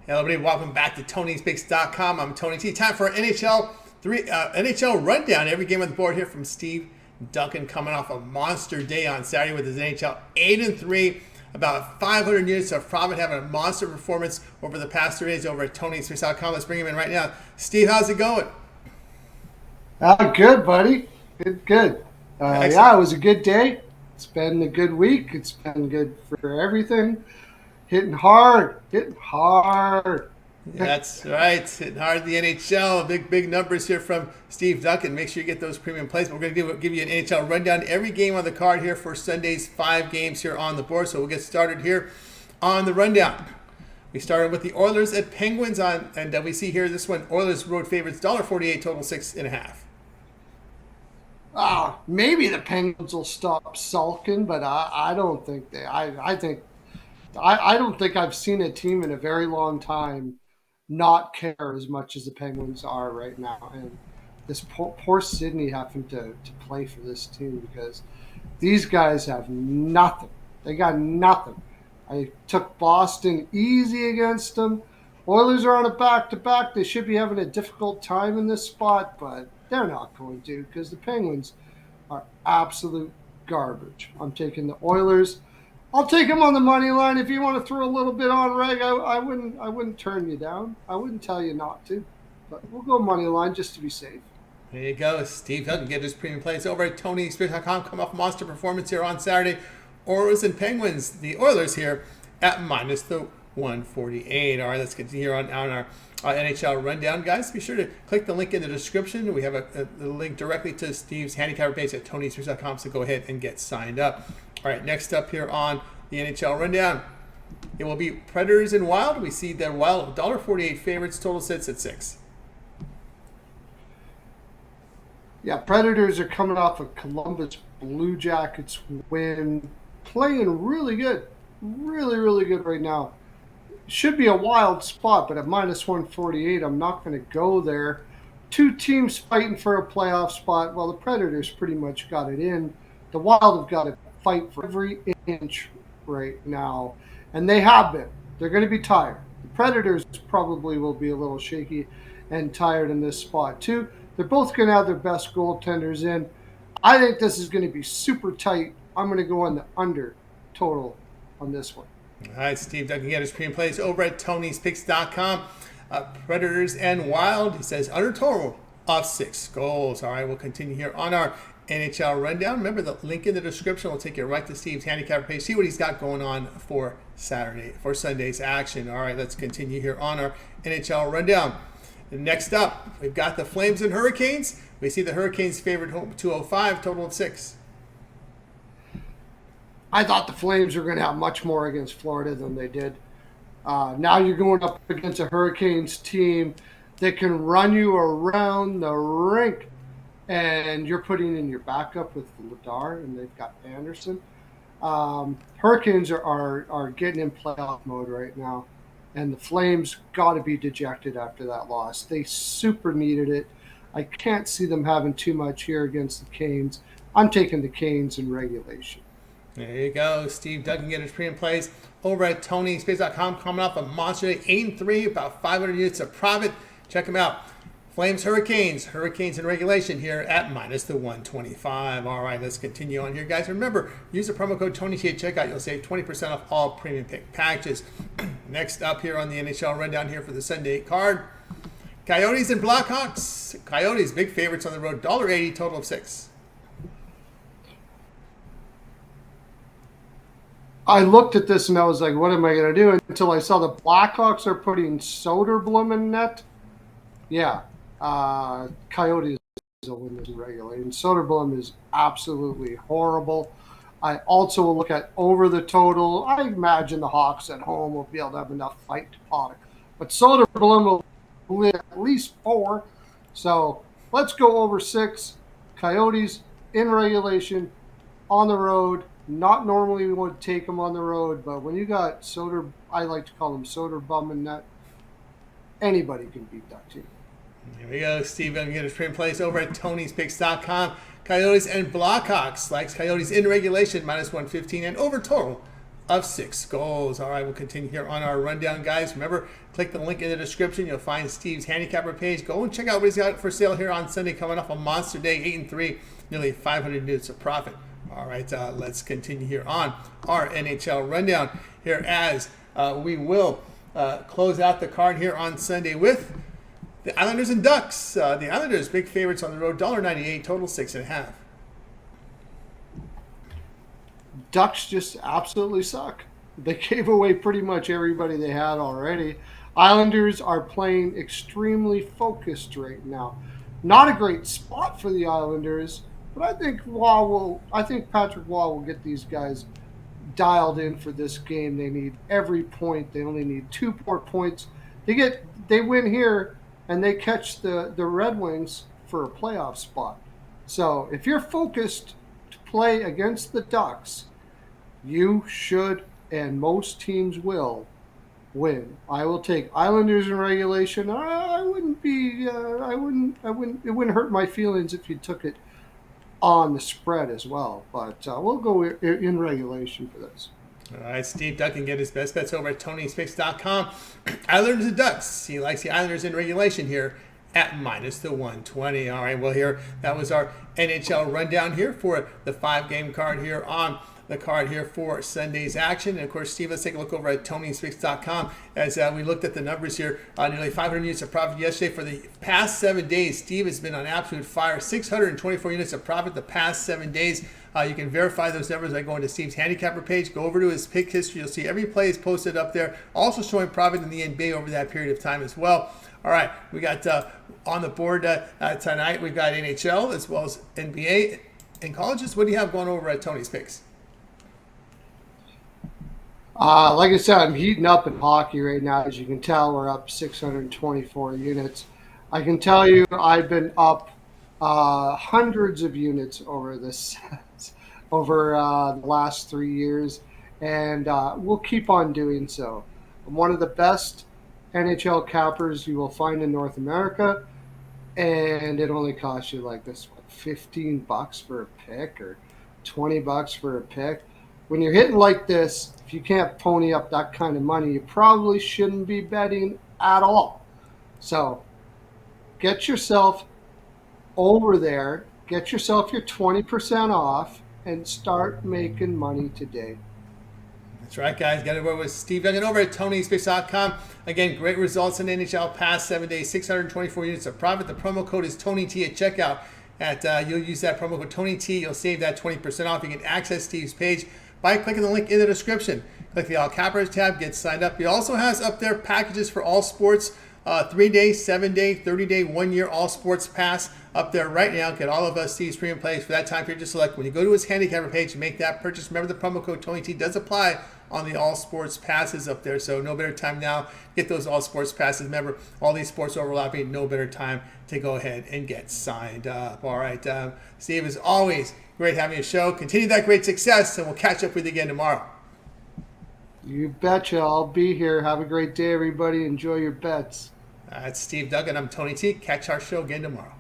Hello, everybody. Welcome back to Tony'sPicks.com. I'm Tony T. Time for NHL rundown. Every game on the board here from Steve Duncan, coming off a monster day on Saturday with his NHL 8-3. About 500 units of profit, having a monster performance over the past 3 days over at Tony'sPicks.com. Let's bring him in right now. Steve, how's it going? Good, buddy. Good. Yeah, it was a good day. It's been a good week. It's been good for everything. Hitting hard. That's right. Hitting hard in the NHL. Big numbers here from Steve Duncan. Make sure you get those premium plays. We're going to give you an NHL rundown. Every game on the card here for Sunday's 5 games here on the board. So we'll get started here on the rundown. We started with the Oilers at Penguins and we see here this one, Oilers road favorites, $1.48, total 6.5. Maybe the Penguins will stop sulking, but I don't think they. I don't think I've seen a team in a very long time not care as much as the Penguins are right now. And this poor Sydney having to play for this team because these guys have nothing. They got nothing. I took Boston easy against them. Oilers are on a back-to-back. They should be having a difficult time in this spot, but they're not going to because the Penguins are absolute garbage. I'm taking the Oilers. I'll take them on the money line. If you want to throw a little bit on Reg, I wouldn't turn you down. I wouldn't tell you not to, but we'll go money line just to be safe. There you go. Steve Duncan get his premium plays over at Tony'sPicks.com. Come off monster performance here on Saturday. Oilers and Penguins. The Oilers here at minus the 148. All right, let's continue here on our NHL rundown, guys. Be sure to click the link in the description. We have a link directly to Steve's handicapper page at Tony'sPicks.com, so go ahead and get signed up. All right, next up here on the NHL rundown, it will be Predators and Wild. We see the Wild $1.48 favorites. Total sits at 6. Yeah, Predators are coming off a Columbus Blue Jackets win, playing really good, really good right now. Should be a wild spot, but at minus 148, I'm not going to go there. 2 teams fighting for a playoff spot. Well, the Predators pretty much got it in. The Wild have got to fight for every inch right now, and they have been. They're going to be tired. The Predators probably will be a little shaky and tired in this spot too. They're both going to have their best goaltenders in. I think this is going to be super tight. I'm going to go on the under total on this one. All right, Steve Duncan get his premium plays over at Tony'sPicks.com. Predators and Wild. He says under total of 6 goals. All right, we'll continue here on our NHL rundown. Remember, the link in the description will take you right to Steve's handicapper page. See what he's got going on for Sunday's action. All right, let's continue here on our NHL rundown. Next up, we've got the Flames and Hurricanes. We see the Hurricanes favored home 205, total of 6. I thought the Flames were going to have much more against Florida than they did. Now you're going up against a Hurricanes team that can run you around the rink. And you're putting in your backup with Ladar, and they've got Anderson. Hurricanes are getting in playoff mode right now, and the Flames got to be dejected after that loss. They super needed it. I can't see them having too much here against the Canes. I'm taking the Canes in regulation. There you go. Steve Duncan get his premium plays over at Tony'sPicks.com. Coming off a monster day, 8-3, about 500 units of profit. Check them out. Flames, Hurricanes in regulation here at minus the 125. All right, let's continue on here, guys. Remember, use the promo code TonyT at checkout. You'll save 20% off all premium pick packages. Next up here on the NHL rundown here for the Sunday card, Coyotes and Blackhawks. Coyotes, big favorites on the road, $1.80, total of 6. I looked at this and I was like, what am I going to do? Until I saw the Blackhawks are putting Soderblom in net. Yeah. Coyotes will win this in regulation. Soderblom is absolutely horrible. I also will look at over the total. I imagine the Hawks at home will be able to have enough fight to pot it. But Soderblom will win at least 4. So let's go over 6. Coyotes in regulation on the road. Not normally we would take them on the road, but when you got I like to call them Soderbum in net, anybody can beat that team. Here we go. Steve Duncan get his premium plays over at Tony'sPicks.com. Coyotes and Blackhawks. Likes Coyotes in regulation, minus 115, and over total of 6 goals. All right, we'll continue here on our rundown, guys. Remember, click the link in the description. You'll find Steve's handicapper page. Go and check out what he's got for sale here on Sunday, coming off a monster day, 8-3, nearly 500 units of profit. All right, let's continue here on our NHL rundown here as we will close out the card here on Sunday with the Islanders and Ducks. The Islanders, big favorites on the road, $1.98, total 6.5. Ducks just absolutely suck. They gave away pretty much everybody they had already. Islanders are playing extremely focused right now. Not a great spot for the Islanders, but I think Patrick Waugh will get these guys dialed in for this game. They need every point. They only need 2 more points. They win here and they catch the Red Wings for a playoff spot. So if you're focused to play against the Ducks, you should, and most teams will, win. I will take Islanders in regulation. It wouldn't hurt my feelings if you took it on the spread as well. But we'll go in regulation for this. All right, Steve Duncan get his best bets over at Tony'sPicks.com. Islanders and Ducks. He likes the Islanders in regulation here at minus the 120. All right, well, here, that was our NHL rundown here for the 5-game card here on the card here for Sunday's action. And of course, Steve, let's take a look over at Tony'sPicks.com as we looked at the numbers here. Nearly 500 units of profit yesterday. For the past 7 days, Steve has been on absolute fire. 624 units of profit the past 7 days. You can verify those numbers by going to Steve's handicapper page. Go over to his pick history. You'll see every play is posted up there. Also showing profit in the NBA over that period of time as well. All right, we got on the board tonight, we've got NHL as well as NBA and colleges. What do you have going over at Tony's Picks? Like I said, I'm heating up in hockey right now. As you can tell, we're up 624 units. I can tell you I've been up hundreds of units over the last 3 years, and we'll keep on doing so. I'm one of the best NHL cappers you will find in North America, and it only costs you like this, $15 for a pick or $20 for a pick. When you're hitting like this, if you can't pony up that kind of money, you probably shouldn't be betting at all. So get yourself over there, get yourself your 20% off, and start making money today. That's right, guys. Got it with Steve Duncan over at Tony'sPicks.com. Again, great results in NHL past 7 days, 624 units of profit. The promo code is TonyT at checkout. You'll use that promo code TonyT. You'll save that 20% off. You can access Steve's page by clicking the link in the description. Click the All Cappers tab, get signed up. He also has up there packages for all sports, 3-day, 7-day, 30-day, 1-year all sports pass up there right now. Get all of us Steve's premium plays for that time period to select. When you go to his handicapper page and make that purchase, remember the promo code TonyT does apply on the all sports passes up there. So no better time now. Get those all sports passes. Remember, all these sports overlapping, no better time to go ahead and get signed up. All right, Steve, as always, great having you show. Continue that great success, and we'll catch up with you again tomorrow. You betcha. I'll be here. Have a great day, everybody. Enjoy your bets. That's Steve Duncan. I'm Tony T. Catch our show again tomorrow.